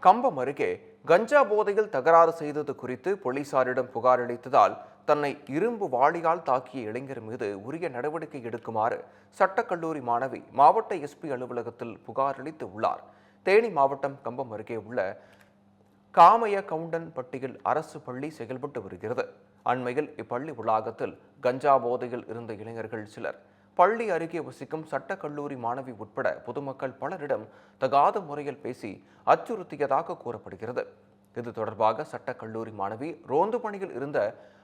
கம்பம் அருகே கஞ்சா போதையில் தகராறு செய்தது குறித்து போலீசாரிடம் புகார் அளித்ததால் தன்னை இரும்பு வாளியால் தாக்கிய இளைஞர் மீது உரிய நடவடிக்கை எடுக்குமாறு சட்டக்கல்லூரி மாணவி மாவட்ட எஸ்பி அலுவலகத்தில் புகார் அளித்து உள்ளார். தேனி மாவட்டம் கம்பம் அருகே உள்ள காமைய கவுண்டன் பட்டியில் அரசு பள்ளி செயல்பட்டு வருகிறது. அண்மையில் இப்பள்ளி வளாகத்தில் கஞ்சா போதையில் இருந்த இளைஞர்கள் சிலர் பள்ளி அருகே வசிக்கும் சட்டக்கல்லூரி மாணவி உட்பட பொதுமக்கள் பலரிடம் தகாத முறையில் பேசி அச்சுறுத்தியதாக கூறப்படுகிறது. இது தொடர்பாக சட்டக்கல்லூரி மாணவி ரோந்து பணியில் இருந்த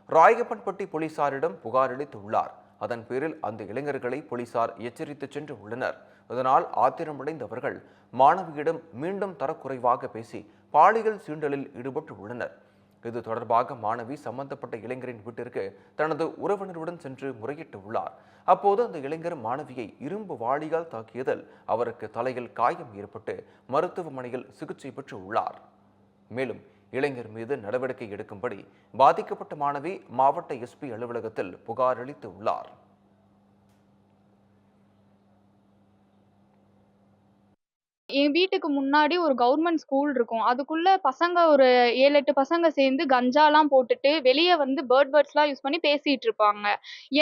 ராயப்பன்பட்டி போலீசாரிடம் புகார் அளித்துள்ளார். அதன் பேரில் அந்த இளைஞர்களை போலீசார் எச்சரித்து சென்று உள்ளனர். இதனால் ஆத்திரமடைந்தவர்கள் மாணவியிடம் மீண்டும் தரக்குறைவாக பேசி பாலியல் சீண்டலில் ஈடுபட்டு உள்ளனர். இது தொடர்பாக மாணவி சம்பந்தப்பட்ட இளைஞரின் வீட்டிற்கு தனது உறவினருடன் சென்று முறையிட்டு உள்ளார். அப்போது அந்த இளைஞர் மாணவியை இரும்பு வாளியால் தாக்கியதில் அவருக்கு தலையில் காயம் ஏற்பட்டு மருத்துவமனையில் சிகிச்சை பெற்று உள்ளார். மேலும் இளைஞர் மீது நடவடிக்கை எடுக்கும்படி பாதிக்கப்பட்ட மாணவி மாவட்ட எஸ்பி அலுவலகத்தில் புகார் அளித்து உள்ளார். என் வீட்டுக்கு முன்னாடி ஒரு கவர்மெண்ட் ஸ்கூல் இருக்கும். அதுக்குள்ள பசங்க ஒரு 7, 8 பசங்க சேர்ந்து கஞ்சாலாம் போட்டுட்டு, வெளிய வந்து வேர்ட்ஸ்லாம் யூஸ் பண்ணி பேசிட்டு இருப்பாங்க.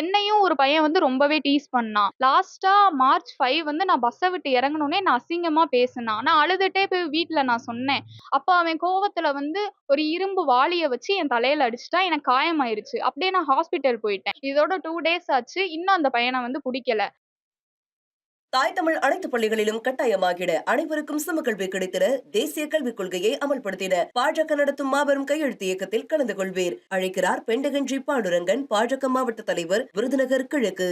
என்னையும் ஒரு பையன் வந்து ரொம்பவே டீஸ் பண்ணான். லாஸ்ட்டா மார்ச் 5 வந்து நான் பஸ்ஸ விட்டு இறங்குனோனே நான் அசிங்கமா பேசுனான். நான் அழுதுட்டே போய் வீட்ல நான் சொன்னேன். அப்ப அவன் கோவத்துல வந்து ஒரு இரும்பு வாளிய வச்சு என் தலையில அடிச்சுட்டான். எனக்கு காயமாயிருச்சு. அப்படியே நான் ஹாஸ்பிட்டல் போயிட்டேன். இதோட 2 டேஸ் ஆச்சு. இன்னும் அந்த பையன வந்து புடிக்கல. தாய் தமிழ் அனைத்து பள்ளிகளிலும் கட்டாயமாகிட அனைவருக்கும் சமக்கல்வி கிடைத்திட தேசிய கல்விக் கொள்கையை அமல்படுத்திட பாஜக நடத்தும் மாபெரும் கையெழுத்து இயக்கத்தில் கலந்து கொள்வீர். அழைக்கிறார் பெண்டகன் ஜி பாண்டுரங்கன், பாஜக மாவட்ட தலைவர், விருதுநகர் கிழக்கு.